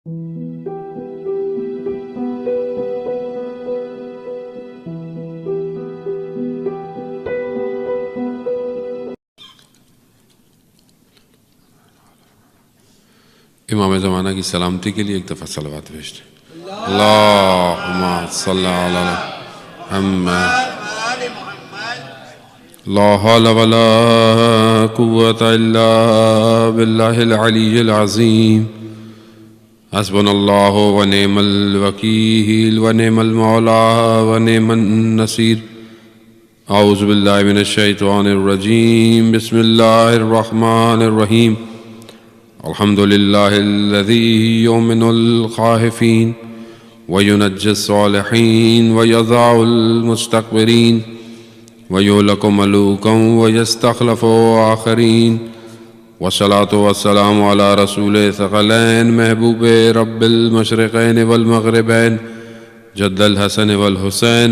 امام زمانہ کی سلامتی کے لیے ایک دفعہ صلوات بھیجتے ہیں۔ اللہم صلی علی محمد۔ لا حول ولا قوة الا باللہ العلی العظیم۔ حسبنا اللہ ونعم الوکیل ونعم المولا ونعم النصیر۔ اعوذ باللہ من الشیطان الرجیم، بسم اللہ الرحمن الرحیم۔ الحمد للہ الذی یؤمن الخائفین وینجی الصالحین ویضع المستکبرین ویہلک ملوکا ویستخلف آخرین، والصلاة والسلام علی رسول ثقلین محبوب رب المشرقین والمغربین جد الحسن والحسین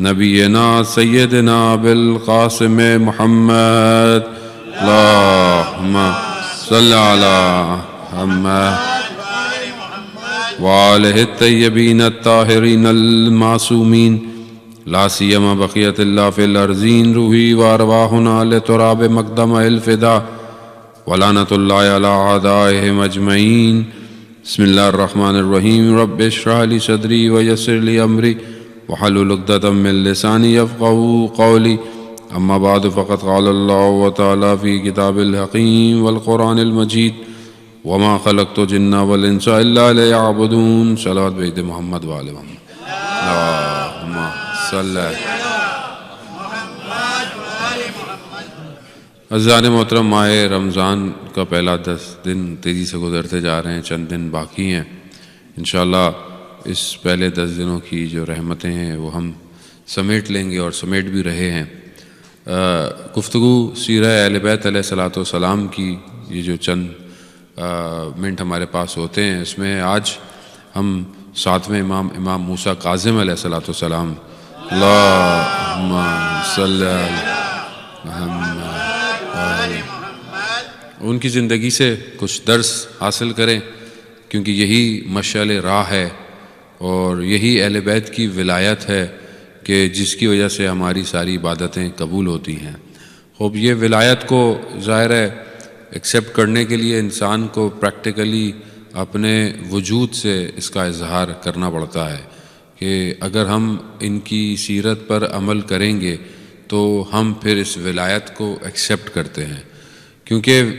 نبینا سیدنا بالقاسم محمد۔ اللہم صلی علی محمد وآلہ الطیبین الطاہرین المعصومین، لا سیما بقیت اللہ فی الارضین، روحی وارواحنا لتراب مقدم الفدا، ولعنۃ اللہ علی اعدائہم اجمعین۔ بسم اللہ الرحمن الرحیم۔ رب اشرح لی صدری ویسر لی امری واحلل عقدۃ من لسانی یفقہوا قولی، اما بعد فقد قال اللہ تعالی فی کتاب الحکیم والقرآن المجید، وما خلقت الجن والانس الا لیعبدون۔ صلوات بھیج محمد وآل محمد۔ اللہم صلی۔ عزیزان محترم، ماہ رمضان کا پہلا 10 دن تیزی سے گزرتے جا رہے ہیں، چند دن باقی ہیں۔ انشاءاللہ اس پہلے 10 دنوں کی جو رحمتیں ہیں وہ ہم سمیٹ لیں گے اور سمیٹ بھی رہے ہیں۔ گفتگو سیرہ اہل بیت علیہ السلام کی یہ جو چند منٹ ہمارے پاس ہوتے ہیں، اس میں آج ہم 7ویں امام موسیٰ کاظم علیہ السلام، اللہم صلی علی محمد، ان کی زندگی سے کچھ درس حاصل کریں، کیونکہ یہی مشعل راہ ہے اور یہی اہل بیت کی ولایت ہے کہ جس کی وجہ سے ہماری ساری عبادتیں قبول ہوتی ہیں۔ خوب یہ ولایت کو ظاہر ہے ایکسیپٹ کرنے کے لیے انسان کو پریکٹیکلی اپنے وجود سے اس کا اظہار کرنا پڑتا ہے کہ اگر ہم ان کی سیرت پر عمل کریں گے تو ہم پھر اس ولایت کو ایکسیپٹ کرتے ہیں، کیونکہ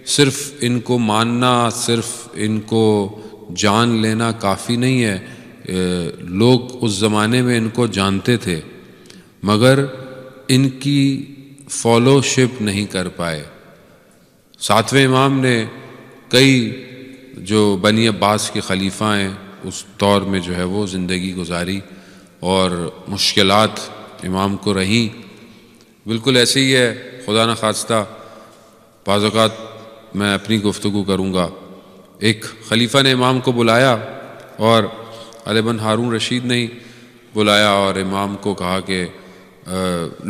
صرف ان کو ماننا، صرف ان کو جان لینا کافی نہیں ہے۔ لوگ اس زمانے میں ان کو جانتے تھے مگر ان کی فالوشپ نہیں کر پائے۔ 7ویں امام نے کئی جو بنی عباس کے خلیفہ ہیں اس دور میں جو ہے وہ زندگی گزاری اور مشکلات امام کو رہیں۔ بالکل ایسے ہی ہے، خدا نخواستہ بعض اوقات میں اپنی گفتگو کروں گا، ایک خلیفہ نے امام کو بلایا اور علی بن ہارون رشید نے بلایا اور امام کو کہا کہ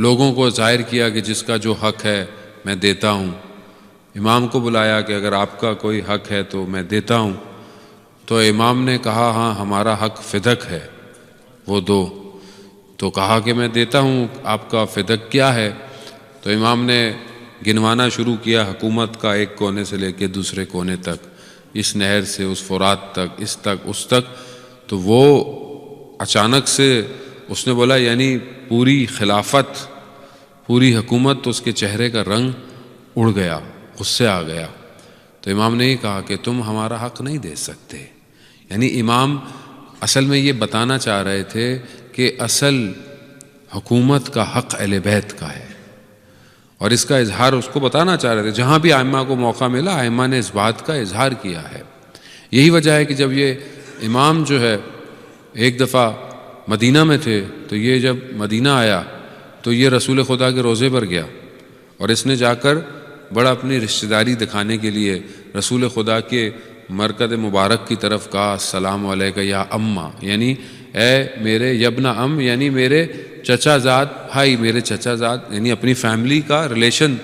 لوگوں کو ظاہر کیا کہ جس کا جو حق ہے میں دیتا ہوں۔ امام کو بلایا کہ اگر آپ کا کوئی حق ہے تو میں دیتا ہوں، تو امام نے کہا ہاں ہمارا حق فدق ہے، وہ دو۔ تو کہا کہ میں دیتا ہوں، آپ کا فدق کیا ہے؟ تو امام نے گنوانا شروع کیا حکومت کا، ایک کونے سے لے کے دوسرے کونے تک، اس نہر سے اس فرات تک، اس تک اس تک۔ تو وہ اچانک سے اس نے بولا یعنی پوری خلافت، پوری حکومت، تو اس کے چہرے کا رنگ اڑ گیا، غصے آ گیا۔ تو امام نے یہ کہا کہ تم ہمارا حق نہیں دے سکتے۔ یعنی امام اصل میں یہ بتانا چاہ رہے تھے کہ اصل حکومت کا حق اہل بیت کا ہے، اور اس کا اظہار اس کو بتانا چاہ رہے تھے۔ جہاں بھی ائمہ کو موقع ملا، ائمہ نے اس بات کا اظہار کیا ہے۔ یہی وجہ ہے کہ جب یہ امام جو ہے ایک دفعہ مدینہ میں تھے، تو یہ جب مدینہ آیا تو یہ رسول خدا کے روضے پر گیا، اور اس نے جا کر بڑا اپنی رشتہ داری دکھانے کے لیے رسول خدا کے مرکز مبارک کی طرف کہا، السلام علیکہ یا اماں، یعنی اے میرے یبن ام، یعنی میرے چچا زاد بھائی، میرے چچا زاد، یعنی اپنی فیملی کا ریلیشن۔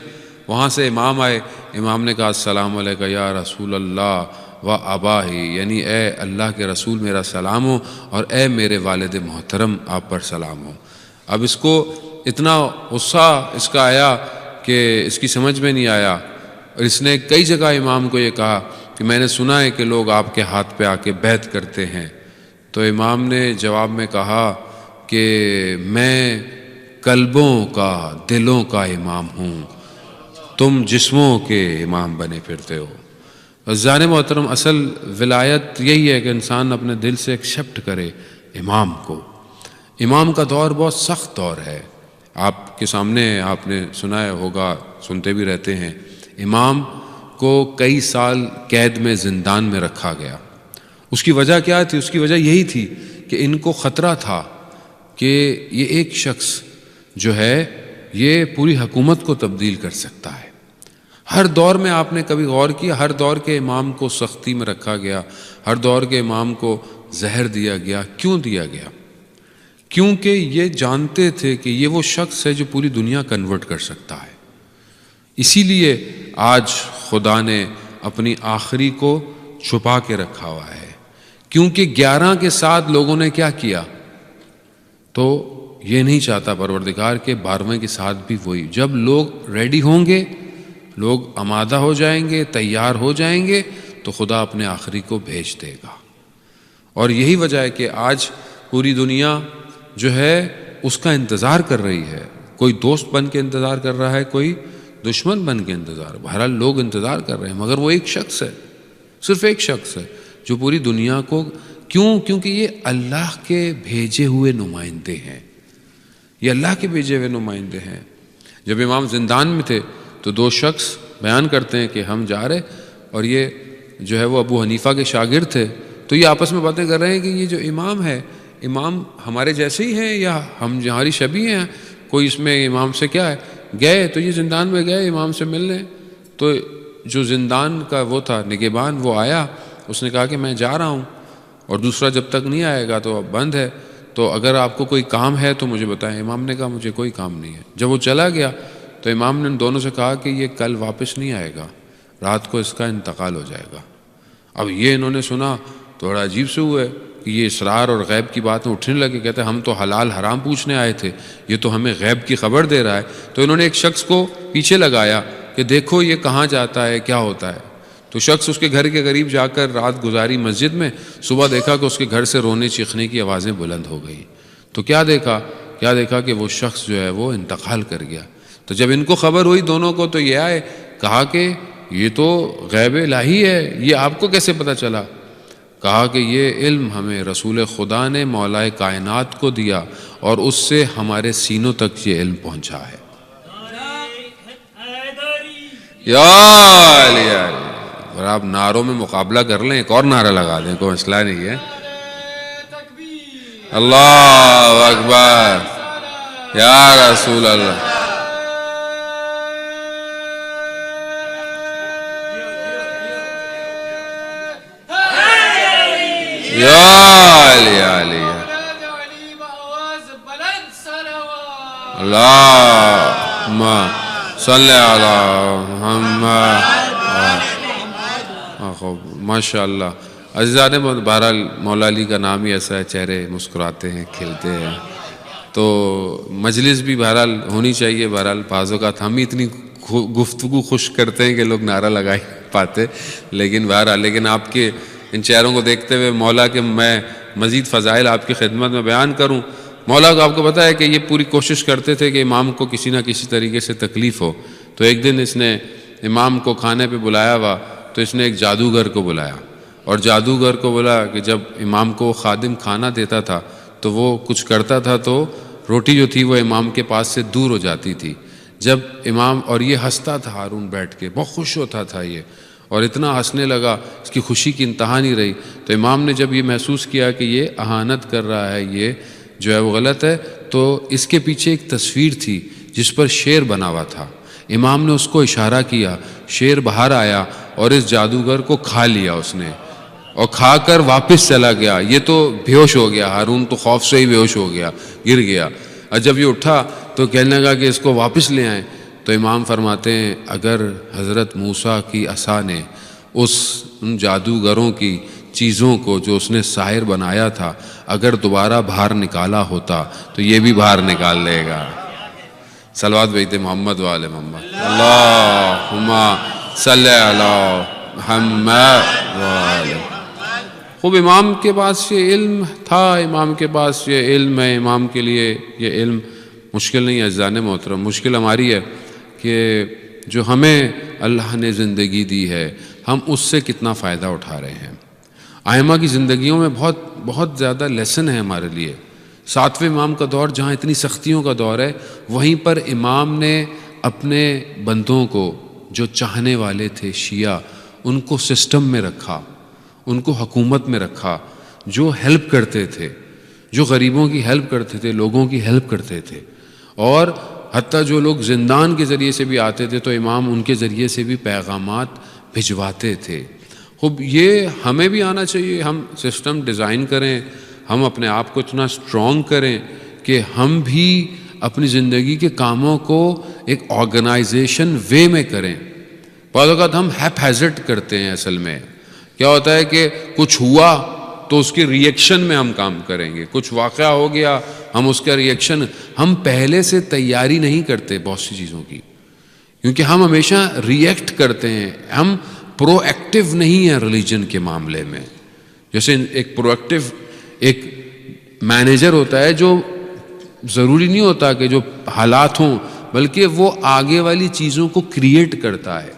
وہاں سے امام آئے، امام نے کہا السلام علیکہ یا رسول اللہ و آباہی، یعنی اے اللہ کے رسول میرا سلام ہو، اور اے میرے والد محترم آپ پر سلام ہو۔ اب اس کو اتنا غصہ اس کا آیا کہ اس کی سمجھ میں نہیں آیا، اور اس نے کئی جگہ امام کو یہ کہا کہ میں نے سنا ہے کہ لوگ آپ کے ہاتھ پہ آ کے بیعت کرتے ہیں۔ تو امام نے جواب میں کہا کہ میں قلبوں کا، دلوں کا امام ہوں، تم جسموں کے امام بنے پھرتے ہو۔ عزیزان محترم، اصل ولایت یہی ہے کہ انسان اپنے دل سے ایکسیپٹ کرے امام کو۔ امام کا دور بہت سخت دور ہے، آپ کے سامنے آپ نے سنا ہے ہوگا، سنتے بھی رہتے ہیں، امام کو کئی سال قید میں، زندان میں رکھا گیا۔ اس کی وجہ کیا تھی؟ اس کی وجہ یہی تھی کہ ان کو خطرہ تھا کہ یہ ایک شخص جو ہے یہ پوری حکومت کو تبدیل کر سکتا ہے۔ ہر دور میں آپ نے کبھی غور کیا، ہر دور کے امام کو سختی میں رکھا گیا، ہر دور کے امام کو زہر دیا گیا۔ کیوں دیا گیا؟ کیونکہ یہ جانتے تھے کہ یہ وہ شخص ہے جو پوری دنیا کنورٹ کر سکتا ہے۔ اسی لیے آج خدا نے اپنی آخری کو چھپا کے رکھا ہوا ہے، کیونکہ 11 کے ساتھ لوگوں نے کیا کیا؟ تو یہ نہیں چاہتا پروردگار کے 12ویں کے ساتھ بھی وہی، جب لوگ ریڈی ہوں گے، لوگ آمادہ ہو جائیں گے، تیار ہو جائیں گے، تو خدا اپنے آخری کو بھیج دے گا۔ اور یہی وجہ ہے کہ آج پوری دنیا جو ہے اس کا انتظار کر رہی ہے، کوئی دوست بن کے انتظار کر رہا ہے، کوئی دشمن بن کے انتظار، بہرحال لوگ انتظار کر رہے ہیں، مگر وہ ایک شخص ہے، صرف ایک شخص ہے جو پوری دنیا کو، کیونکہ یہ اللہ کے بھیجے ہوئے نمائندے ہیں، یہ اللہ کے بھیجے ہوئے نمائندے ہیں۔ جب امام زندان میں تھے تو 2 شخص بیان کرتے ہیں کہ ہم جا رہے، اور یہ جو ہے وہ ابو حنیفہ کے شاگرد تھے، تو یہ آپس میں باتیں کر رہے ہیں کہ یہ جو امام ہے، امام ہمارے جیسے ہی ہیں یا ہم ہماری شبیہ ہیں، کوئی اس میں امام سے کیا ہے؟ گئے تو یہ زندان میں گئے امام سے ملنے، تو جو زندان کا وہ تھا نگہبان، وہ آیا، اس نے کہا کہ میں جا رہا ہوں، اور دوسرا جب تک نہیں آئے گا تو اب بند ہے، تو اگر آپ کو کوئی کام ہے تو مجھے بتائیں۔ امام نے کہا مجھے کوئی کام نہیں ہے۔ جب وہ چلا گیا تو امام نے ان دونوں سے کہا کہ یہ کل واپس نہیں آئے گا، رات کو اس کا انتقال ہو جائے گا۔ اب یہ انہوں نے سنا تو بڑا عجیب سے ہوا کہ یہ اسرار اور غیب کی بات میں اٹھنے لگے، کہتے ہیں ہم تو حلال حرام پوچھنے آئے تھے، یہ تو ہمیں غیب کی خبر دے رہا ہے۔ تو انہوں نے ایک شخص کو پیچھے لگایا کہ دیکھو یہ کہاں جاتا ہے، کیا ہوتا ہے۔ تو شخص اس کے گھر کے قریب جا کر رات گزاری مسجد میں، صبح دیکھا کہ اس کے گھر سے رونے چیخنے کی آوازیں بلند ہو گئی۔ تو کیا دیکھا کہ وہ شخص جو ہے وہ انتقال کر گیا۔ تو جب ان کو خبر ہوئی دونوں کو، تو یہ آئے، کہا کہ یہ تو غیب الہی ہے، یہ آپ کو کیسے پتہ چلا؟ کہا کہ یہ علم ہمیں رسول خدا نے مولا کائنات کو دیا، اور اس سے ہمارے سینوں تک یہ علم پہنچا ہے۔ یا علی علی، اور آپ نعروں میں مقابلہ کر لیں، ایک اور نعرہ لگا دیں، کوئی مسئلہ نہیں ہے۔ اللہ اکبر، یا رسول اللہ، یا علی علی، اللہم صلی علی محمد۔ ماشاء اللہ عزیزان، بہرحال مولا علی کا نام ہی ایسا ہے، چہرے مسکراتے ہیں، کھلتے ہیں، تو مجلس بھی بہرحال ہونی چاہیے۔ بہرحال بعض اوقات ہم ہی اتنی گفتگو خوش کرتے ہیں کہ لوگ نعرہ لگا ہی پاتے، لیکن بہرحال لیکن آپ کے ان چہروں کو دیکھتے ہوئے مولا کے میں مزید فضائل آپ کی خدمت میں بیان کروں۔ مولا کو آپ کو پتہ ہے کہ یہ پوری کوشش کرتے تھے کہ امام کو کسی نہ کسی طریقے سے تکلیف ہو۔ تو ایک دن اس نے امام کو کھانے پہ بلایا ہوا، تو اس نے ایک جادوگر کو بلایا، اور جادوگر کو بولا کہ جب امام کو خادم کھانا دیتا تھا تو وہ کچھ کرتا تھا تو روٹی جو تھی وہ امام کے پاس سے دور ہو جاتی تھی۔ جب امام، اور یہ ہنستا تھا ہارون بیٹھ کے، بہت خوش ہوتا تھا یہ، اور اتنا ہنسنے لگا اس کی خوشی کی انتہا نہیں رہی۔ تو امام نے جب یہ محسوس کیا کہ یہ اہانت کر رہا ہے، یہ جو ہے وہ غلط ہے، تو اس کے پیچھے ایک تصویر تھی جس پر شیر بنا ہوا تھا۔ امام نے اس کو اشارہ کیا، شیر باہر آیا اور اس جادوگر کو کھا لیا اس نے، اور کھا کر واپس چلا گیا۔ یہ تو بے ہوش ہو گیا، ہارون تو خوف سے ہی بے ہوش ہو گیا، گر گیا۔ اور جب یہ اٹھا تو کہنے لگا کہ اس کو واپس لے آئیں۔ تو امام فرماتے ہیں اگر حضرت موسیٰ کی عصا نے اس ان جادوگروں کی چیزوں کو جو اس نے ساحر بنایا تھا اگر دوبارہ باہر نکالا ہوتا تو یہ بھی باہر نکال لے گا۔ صلوات بھیجتے محمد وآل محمد، اللہم صلی علی محمد وآل۔ خوب امام کے پاس یہ علم تھا، امام کے پاس یہ علم ہے، امام کے لیے یہ علم مشکل نہیں ہے عزیزان محترم۔ مشکل ہماری ہے کہ جو ہمیں اللہ نے زندگی دی ہے ہم اس سے کتنا فائدہ اٹھا رہے ہیں۔ ائمہ کی زندگیوں میں بہت زیادہ لیسن ہے ہمارے لیے۔ ساتویں امام کا دور جہاں اتنی سختیوں کا دور ہے، وہیں پر امام نے اپنے بندوں کو جو چاہنے والے تھے شیعہ، ان کو سسٹم میں رکھا، ان کو حکومت میں رکھا، جو ہیلپ کرتے تھے، جو غریبوں کی ہیلپ کرتے تھے، لوگوں کی ہیلپ کرتے تھے، اور حتیٰ جو لوگ زندان کے ذریعے سے بھی آتے تھے تو امام ان کے ذریعے سے بھی پیغامات بھجواتے تھے۔ خوب یہ ہمیں بھی آنا چاہیے، ہم سسٹم ڈیزائن کریں، ہم اپنے آپ کو اتنا اسٹرانگ کریں کہ ہم بھی اپنی زندگی کے کاموں کو ایک آرگنائزیشن وے میں کریں۔ بعض اوقات ہم ہیزرڈ کرتے ہیں، اصل میں کیا ہوتا ہے کہ کچھ ہوا تو اس کے ری ایکشن میں ہم کام کریں گے، کچھ واقعہ ہو گیا ہم اس کا ری ایکشن، ہم پہلے سے تیاری نہیں کرتے بہت سی چیزوں کی، کیونکہ ہم ہمیشہ ری ایکٹ کرتے ہیں، ہم پرو ایکٹیو نہیں ہیں ریلیجن کے معاملے میں۔ جیسے ایک پرو ایکٹیو ایک مینیجر ہوتا ہے جو ضروری نہیں ہوتا کہ جو حالات ہوں، بلکہ وہ آگے والی چیزوں کو کریٹ کرتا ہے،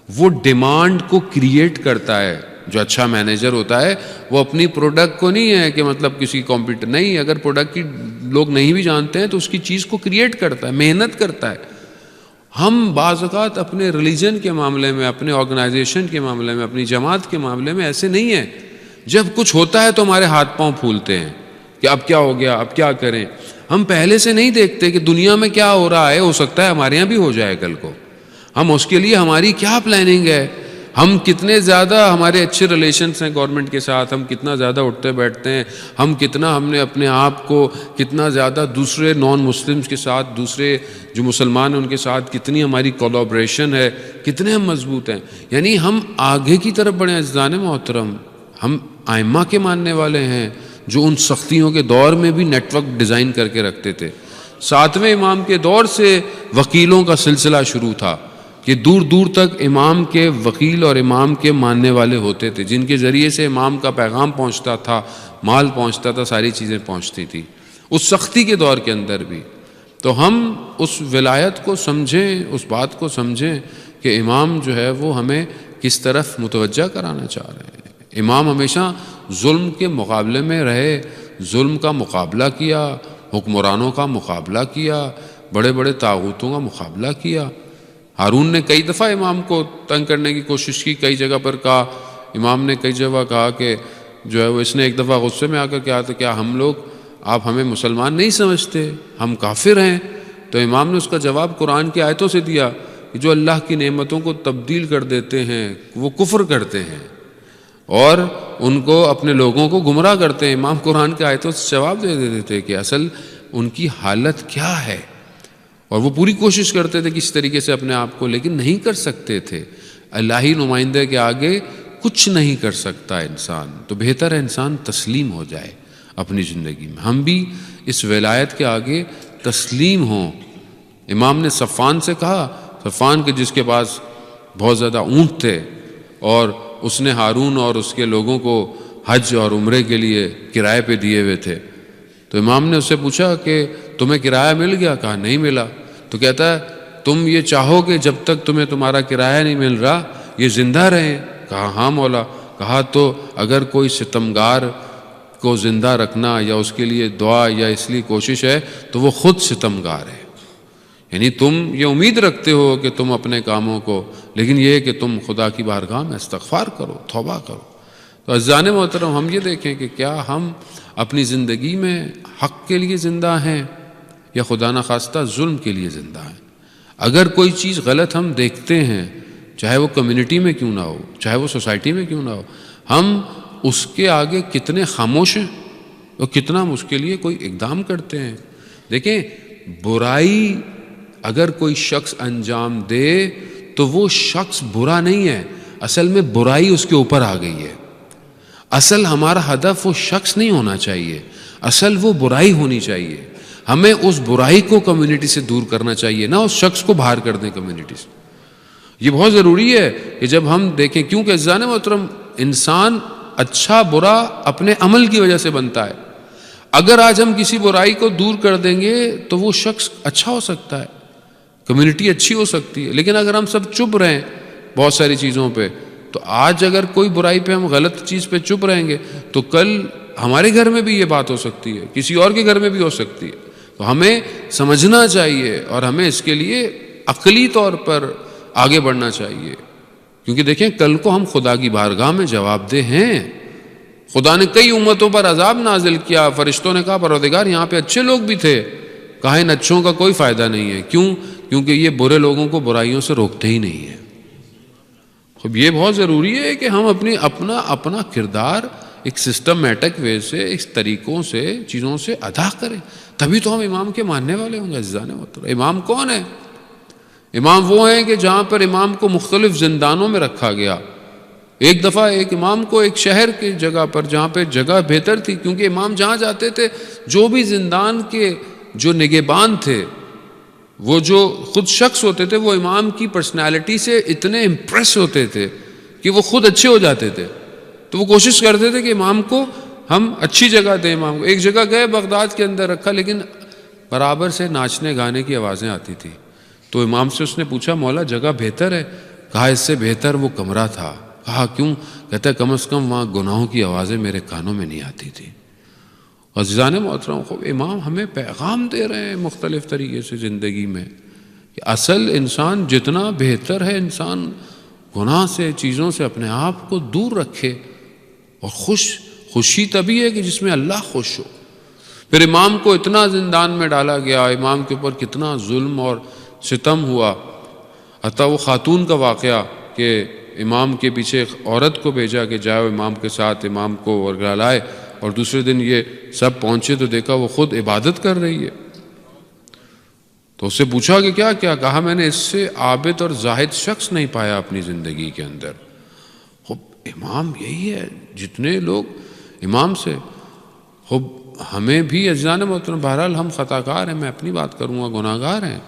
وہ ڈیمانڈ کو کریٹ کرتا ہے۔ جو اچھا مینیجر ہوتا ہے وہ اپنی پروڈکٹ کو نہیں ہے کہ مطلب کسی کمپیوٹر نہیں، اگر پروڈکٹ کی لوگ نہیں بھی جانتے ہیں تو اس کی چیز کو کریٹ کرتا ہے، محنت کرتا ہے۔ ہم بعض اوقات اپنے ریلیجن کے معاملے میں، اپنے آرگنائزیشن کے معاملے میں، اپنی جماعت کے معاملے میں ایسے نہیں ہیں۔ جب کچھ ہوتا ہے تو ہمارے ہاتھ پاؤں پھولتے ہیں کہ اب کیا ہو گیا، اب کیا کریں۔ ہم پہلے سے نہیں دیکھتے کہ دنیا میں کیا ہو رہا ہے، ہو سکتا ہے ہمارے یہاں بھی ہو جائے کل کو۔ ہم اس کے لیے ہماری کیا پلاننگ ہے، ہم کتنے زیادہ ہمارے اچھے ریلیشنس ہیں گورنمنٹ کے ساتھ، ہم کتنا زیادہ اٹھتے بیٹھتے ہیں، ہم نے اپنے آپ کو کتنا زیادہ دوسرے نان مسلمز کے ساتھ، دوسرے جو مسلمان ہیں ان کے ساتھ کتنی ہماری کولیبریشن ہے، کتنے ہم مضبوط ہیں۔ یعنی ہم آگے کی طرف بڑھے عزیزان محترم۔ ہم ائمہ کے ماننے والے ہیں جو ان سختیوں کے دور میں بھی نیٹ ورک ڈیزائن کر کے رکھتے تھے۔ ساتویں امام کے دور سے وکیلوں کا سلسلہ شروع تھا کہ دور دور تک امام کے وکیل اور امام کے ماننے والے ہوتے تھے، جن کے ذریعے سے امام کا پیغام پہنچتا تھا، مال پہنچتا تھا، ساری چیزیں پہنچتی تھی اس سختی کے دور کے اندر بھی۔ تو ہم اس ولایت کو سمجھیں، اس بات کو سمجھیں کہ امام جو ہے وہ ہمیں کس طرف متوجہ کرانا چاہ رہے ہیں۔ امام ہمیشہ ظلم کے مقابلے میں رہے، ظلم کا مقابلہ کیا، حکمرانوں کا مقابلہ کیا، بڑے بڑے طاغوتوں کا مقابلہ کیا۔ ہارون نے کئی دفعہ امام کو تنگ کرنے کی کوشش کی، کئی جگہ پر کہا، امام نے کئی جگہ کہا کہ جو ہے وہ اس نے ایک دفعہ غصے میں آ کر کہا تو کیا ہم لوگ، آپ ہمیں مسلمان نہیں سمجھتے، ہم کافر ہیں؟ تو امام نے اس کا جواب قرآن کی آیتوں سے دیا کہ جو اللہ کی نعمتوں کو تبدیل کر دیتے ہیں وہ کفر کرتے ہیں اور ان کو اپنے لوگوں کو گمراہ کرتے ہیں۔ امام قرآن کی آیتوں سے جواب دے دیتے تھے کہ اصل ان کی حالت کیا ہے، اور وہ پوری کوشش کرتے تھے کس طریقے سے اپنے آپ کو، لیکن نہیں کر سکتے تھے۔ الہی نمائندے کے آگے کچھ نہیں کر سکتا انسان، تو بہتر ہے انسان تسلیم ہو جائے اپنی زندگی میں۔ ہم بھی اس ولایت کے آگے تسلیم ہوں۔ امام نے صفان سے کہا، صفان کے جس کے پاس بہت زیادہ اونٹ تھے اور اس نے ہارون اور اس کے لوگوں کو حج اور عمرے کے لیے کرائے پہ دیے ہوئے تھے، تو امام نے اس سے پوچھا کہ تمہیں کرایہ مل گیا؟ کہا نہیں ملا۔ تو کہتا ہے تم یہ چاہو کہ جب تک تمہیں تمہارا کرایہ نہیں مل رہا یہ زندہ رہیں؟ کہا ہاں مولا۔ کہا تو اگر کوئی ستمگار کو زندہ رکھنا یا اس کے لیے دعا یا اس لیے کوشش ہے تو وہ خود ستمگار ہے۔ یعنی تم یہ امید رکھتے ہو کہ تم اپنے کاموں کو، لیکن یہ کہ تم خدا کی بارگاہ میں استغفار کرو، توبہ کرو۔ تو عزیزان محترم ہم یہ دیکھیں کہ کیا ہم اپنی زندگی میں حق کے لیے زندہ ہیں یا خدا نخواستہ ظلم کے لیے زندہ ہیں؟ اگر کوئی چیز غلط ہم دیکھتے ہیں، چاہے وہ کمیونٹی میں کیوں نہ ہو، چاہے وہ سوسائٹی میں کیوں نہ ہو، ہم اس کے آگے کتنے خاموش ہیں اور کتنا ہم اس کے لیے کوئی اقدام کرتے ہیں۔ دیکھیں برائی اگر کوئی شخص انجام دے تو وہ شخص برا نہیں ہے، اصل میں برائی اس کے اوپر آ گئی ہے. اصل ہمارا ہدف وہ شخص نہیں ہونا چاہیے، اصل وہ برائی ہونی چاہیے. ہمیں اس برائی کو کمیونٹی سے دور کرنا چاہیے، نہ اس شخص کو باہر کر دیں کمیونٹی سے. یہ بہت ضروری ہے کہ جب ہم دیکھیں، کیونکہ عزیزان محترم انسان اچھا برا اپنے عمل کی وجہ سے بنتا ہے. اگر آج ہم کسی برائی کو دور کر دیں گے تو وہ شخص اچھا ہو سکتا ہے، کمیونٹی اچھی ہو سکتی ہے. لیکن اگر ہم سب چپ رہیں بہت ساری چیزوں پہ، تو آج اگر کوئی برائی پہ ہم غلط چیز پہ چپ رہیں گے تو کل ہمارے گھر میں بھی یہ بات ہو سکتی ہے، کسی اور کے گھر میں بھی ہو سکتی ہے. تو ہمیں سمجھنا چاہیے اور ہمیں اس کے لیے عقلی طور پر آگے بڑھنا چاہیے. کیونکہ دیکھیں کل کو ہم خدا کی بارگاہ میں جواب دہ ہیں. خدا نے کئی امتوں پر عذاب نازل کیا، فرشتوں نے کہا پروردگار یہاں پہ اچھے لوگ بھی تھے، کہا ان اچھوں کا کوئی فائدہ نہیں ہے. کیوں؟ کیونکہ یہ برے لوگوں کو برائیوں سے روکتے ہی نہیں ہیں. اب یہ بہت ضروری ہے کہ ہم اپنا کردار ایک سسٹمیٹک وے سے، اس طریقوں سے، چیزوں سے ادا کریں، تبھی تو ہم امام کے ماننے والے ہوں گے. عزیزان محترم امام کون ہے؟ امام وہ ہیں کہ جہاں پر امام کو مختلف زندانوں میں رکھا گیا. ایک دفعہ ایک امام کو ایک شہر کی جگہ پر، جہاں پہ جگہ بہتر تھی، کیونکہ امام جہاں جاتے تھے جو بھی زندان کے جو نگہبان تھے، وہ جو خود شخص ہوتے تھے، وہ امام کی پرسنالٹی سے اتنے امپریس ہوتے تھے کہ وہ خود اچھے ہو جاتے تھے. تو وہ کوشش کرتے تھے کہ امام کو ہم اچھی جگہ دیں. امام کو ایک جگہ گئے بغداد کے اندر رکھا، لیکن برابر سے ناچنے گانے کی آوازیں آتی تھی. تو امام سے اس نے پوچھا مولا جگہ بہتر ہے؟ کہا اس سے بہتر وہ کمرہ تھا. کہا کیوں؟ کہتا ہے کم از کم وہاں گناہوں کی آوازیں میرے کانوں میں نہیں آتی تھی. عزیزان محترم خوب امام ہمیں پیغام دے رہے ہیں مختلف طریقے سے زندگی میں کہ اصل انسان جتنا بہتر ہے، انسان گناہ سے، چیزوں سے اپنے آپ کو دور رکھے. اور خوشی تبھی ہے کہ جس میں اللہ خوش ہو. پھر امام کو اتنا زندان میں ڈالا گیا، امام کے اوپر کتنا ظلم اور ستم ہوا. حتیٰ وہ خاتون کا واقعہ کہ امام کے پیچھے ایک عورت کو بھیجا کہ جاؤ امام کے ساتھ امام کو ورگلائے، اور دوسرے دن یہ سب پہنچے تو دیکھا وہ خود عبادت کر رہی ہے. تو اس سے پوچھا کہ کیا کیا؟ کہا میں نے اس سے عابد اور زاہد شخص نہیں پایا اپنی زندگی کے اندر. خب امام یہی ہے، جتنے لوگ امام سے. خب ہمیں بھی عزیزان محترم بہرحال ہم خطا کار ہیں، میں اپنی بات کروں گا، گناہ گار ہیں.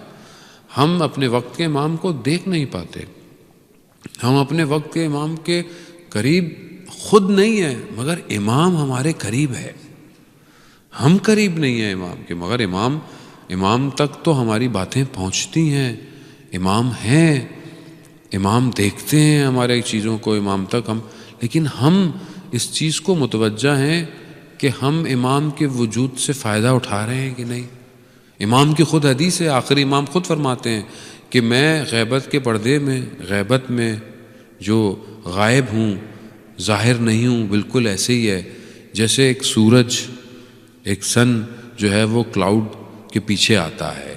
ہم اپنے وقت کے امام کو دیکھ نہیں پاتے. ہم اپنے وقت کے امام کے قریب خود نہیں ہیں، مگر امام ہمارے قریب ہے. ہم قریب نہیں ہیں امام کے، مگر امام تک تو ہماری باتیں پہنچتی ہیں. امام ہیں، امام دیکھتے ہیں ہمارے چیزوں کو، امام تک ہم. لیکن ہم اس چیز کو متوجہ ہیں کہ ہم امام کے وجود سے فائدہ اٹھا رہے ہیں کہ نہیں. امام کی خود حدیث ہے، آخری امام خود فرماتے ہیں کہ میں غیبت کے پردے میں، غیبت میں جو غائب ہوں، ظاہر نہیں ہوں. بالکل ایسے ہی ہے جیسے ایک سورج، ایک سن جو ہے وہ کلاؤڈ کے پیچھے آتا ہے.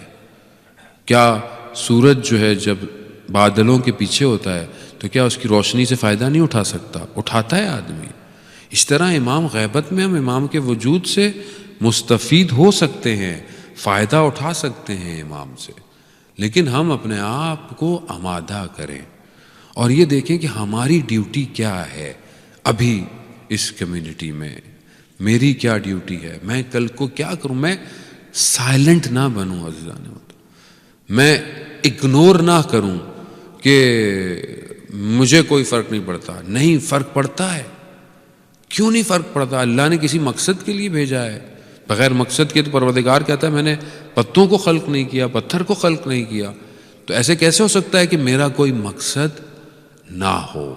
کیا سورج جو ہے جب بادلوں کے پیچھے ہوتا ہے تو کیا اس کی روشنی سے فائدہ نہیں اٹھا سکتا؟ اٹھاتا ہے آدمی. اس طرح امام غیبت میں ہم امام کے وجود سے مستفید ہو سکتے ہیں، فائدہ اٹھا سکتے ہیں امام سے. لیکن ہم اپنے آپ کو آمادہ کریں اور یہ دیکھیں کہ ہماری ڈیوٹی کیا ہے ابھی اس کمیونٹی میں. میری کیا ڈیوٹی ہے؟ میں کل کو کیا کروں؟ میں سائلنٹ نہ بنوں عزیزان، میں اگنور نہ کروں کہ مجھے کوئی فرق نہیں پڑتا. نہیں، فرق پڑتا ہے. کیوں نہیں فرق پڑتا؟ اللہ نے کسی مقصد کے لیے بھیجا ہے. بغیر مقصد کے تو پروردگار کہتا ہے میں نے پتوں کو خلق نہیں کیا، پتھر کو خلق نہیں کیا. تو ایسے کیسے ہو سکتا ہے کہ میرا کوئی مقصد نہ ہو؟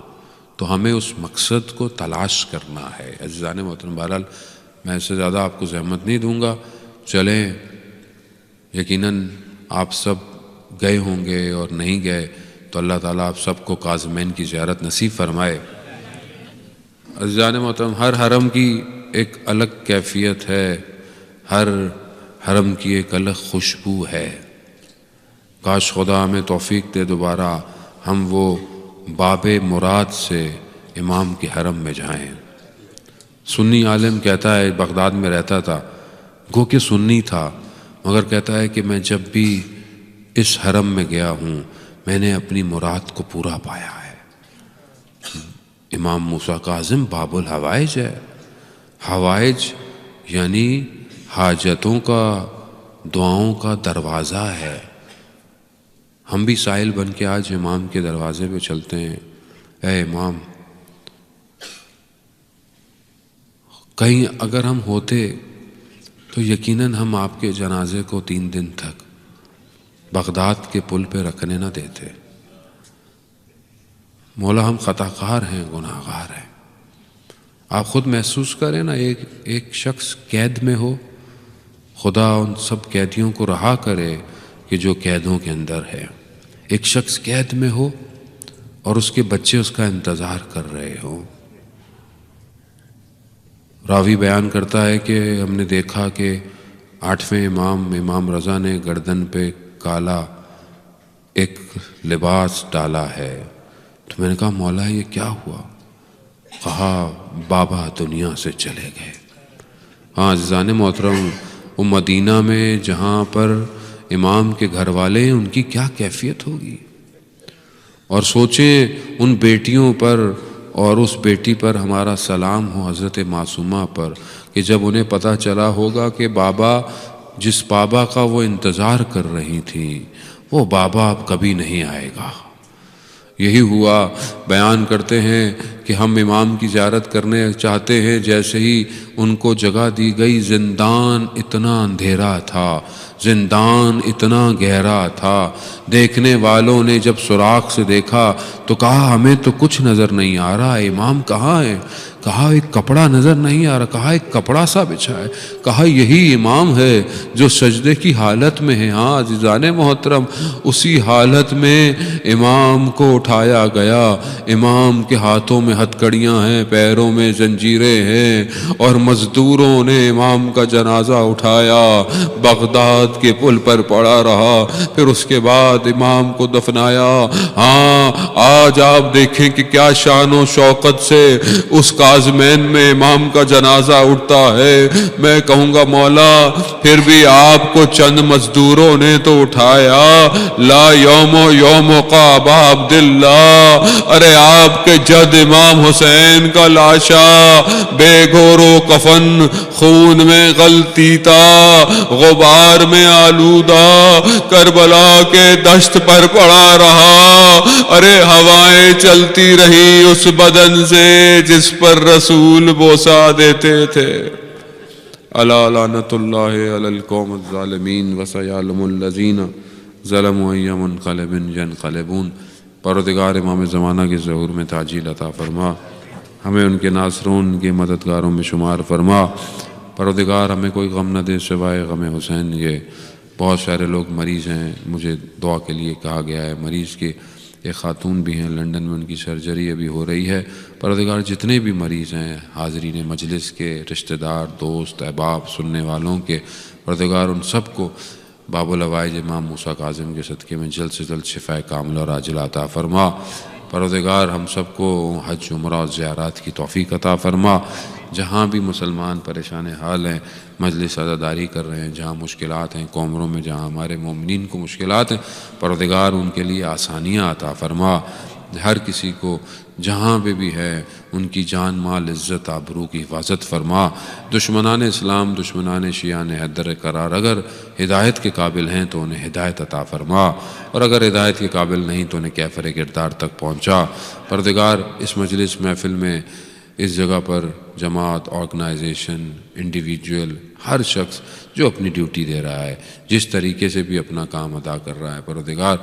تو ہمیں اس مقصد کو تلاش کرنا ہے عزیزان محترم. بہرحال میں اس سے زیادہ آپ کو زحمت نہیں دوں گا. چلیں، یقیناً آپ سب گئے ہوں گے اور نہیں گئے تو اللہ تعالیٰ آپ سب کو کاظمین کی زیارت نصیب فرمائے. عزیزان محترم ہر حرم کی ایک الگ کیفیت ہے، ہر حرم کی ایک الگ خوشبو ہے. کاش خدا ہمیں توفیق دے دوبارہ ہم وہ باب مراد سے امام کے حرم میں جائیں. سنی عالم کہتا ہے، بغداد میں رہتا تھا، گو کہ سنی تھا، مگر کہتا ہے کہ میں جب بھی اس حرم میں گیا ہوں میں نے اپنی مراد کو پورا پایا ہے. امام موسیٰ کاظم باب الحوائج ہے. حوائج یعنی حاجتوں کا، دعاؤں کا دروازہ ہے. ہم بھی سائل بن کے آج امام کے دروازے پہ چلتے ہیں. اے امام، کہیں اگر ہم ہوتے تو یقیناً ہم آپ کے جنازے کو 3 دن تک بغداد کے پل پہ رکھنے نہ دیتے. مولا ہم خطا کار ہیں، گناہ گار ہیں. آپ خود محسوس کریں نا، ایک شخص قید میں ہو، خدا ان سب قیدیوں کو رہا کرے کہ جو قیدوں کے اندر ہے. ایک شخص قید میں ہو اور اس کے بچے اس کا انتظار کر رہے ہوں. راوی بیان کرتا ہے کہ ہم نے دیکھا کہ 8ویں امام رضا نے گردن پہ کالا ایک لباس ڈالا ہے. تو میں نے کہا مولا یہ کیا ہوا؟ کہا بابا دنیا سے چلے گئے. ہاں عزیزان محترم، وہ مدینہ میں جہاں پر امام کے گھر والے ہیں ان کی کیا کیفیت ہوگی. اور سوچیں ان بیٹیوں پر، اور اس بیٹی پر ہمارا سلام ہو حضرت معصومہ پر، کہ جب انہیں پتہ چلا ہوگا کہ بابا، جس بابا کا وہ انتظار کر رہی تھیں، وہ بابا اب کبھی نہیں آئے گا. یہی ہوا. بیان کرتے ہیں کہ ہم امام کی زیارت کرنے چاہتے ہیں، جیسے ہی ان کو جگہ دی گئی، زندان اتنا اندھیرا تھا، زندان اتنا گہرا تھا. دیکھنے والوں نے جب سوراخ سے دیکھا تو کہا ہمیں تو کچھ نظر نہیں آ رہا، امام کہاں ہے؟ کہا ایک کپڑا نظر نہیں آ رہا. کہا ایک کپڑا سا بچھا ہے. کہا یہی امام ہے جو سجدے کی حالت میں ہے. ہاں عزیزان محترم، اسی حالت میں امام کو اٹھایا گیا. امام کے ہاتھوں میں ہتھکڑیاں ہیں، پیروں میں زنجیریں ہیں، اور مزدوروں نے امام کا جنازہ اٹھایا، بغداد کے پل پر پڑا رہا. پھر اس کے بعد امام کو دفنایا. ہاں آج آپ دیکھیں کہ کیا شان و شوقت سے اس کاظمین میں امام کا جنازہ اٹھتا ہے. میں کہوں گا مولا پھر بھی آپ کو چند مزدوروں نے تو اٹھایا. لا یوم کا ابا عبداللہ، ارے آپ کے جد امام حسین کا لاشا بے گور و کفن، خون میں غلطی تھا، غبار میں آلودہ، کربلا کے دشت پر پڑا رہا. ارے ہوائیں چلتی رہی اس بدن سے جس پر رسول بوسا دیتے تھے. الا لعنت اللہ علی القوم الظالمین وسیعلم الذین ظلموا ای منقلب ینقلبون. پروردگار امام زمانہ کے ظہور میں تعجیل عطا فرما، ہمیں ان کے ناصرون کے مددگاروں میں شمار فرما. پروردگار ہمیں کوئی غم نہ دے سوائے غم حسین. یہ بہت سارے لوگ مریض ہیں، مجھے دعا کے لیے کہا گیا ہے. مریض کے ایک خاتون بھی ہیں، لندن میں ان کی سرجری ابھی ہو رہی ہے. پروردگار جتنے بھی مریض ہیں، حاضرین مجلس کے، رشتہ دار، دوست، احباب، سننے والوں کے، پروردگار ان سب کو باب الحوائج امام موسیٰ کاظم کے صدقے میں جلد سے جلد شفائے کاملہ اور عاجلہ عطا فرما. پروردگار ہم سب کو حج، عمرہ اور زیارات کی توفیق عطا فرما. جہاں بھی مسلمان پریشان حال ہیں، مجلس عزاداری کر رہے ہیں، جہاں مشکلات ہیں کومروں میں، جہاں ہمارے مومنین کو مشکلات ہیں، پروردگار ان کے لیے آسانیاں عطا فرما. ہر کسی کو جہاں پہ بھی ہے ان کی جان، مال، عزت، آبرو کی حفاظت فرما. دشمنان اسلام، دشمنان شیعان حیدر قرار اگر ہدایت کے قابل ہیں تو انہیں ہدایت عطا فرما، اور اگر ہدایت کے قابل نہیں تو انہیں کیفر کردار تک پہنچا. پروردگار اس مجلس محفل میں، اس جگہ پر جماعت، آرگنائزیشن، انڈیویجول، ہر شخص جو اپنی ڈیوٹی دے رہا ہے، جس طریقے سے بھی اپنا کام ادا کر رہا ہے، پروردگار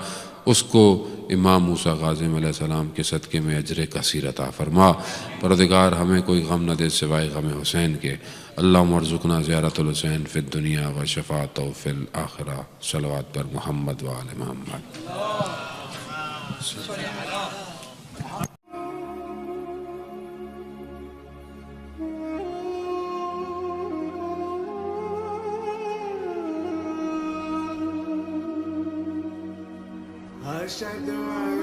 اس کو امام موسیٰ کاظم علیہ السلام کے صدقے میں اجر کثیر عطا فرما. پروردگار ہمیں کوئی غم نہ دے سوائے غم حسین کے. اللہم ارزقنا زیارت الحسین فی الدنیا و شفاعتہ فی الآخرہ. صلوات پر محمد و آل محمد. أشهد أن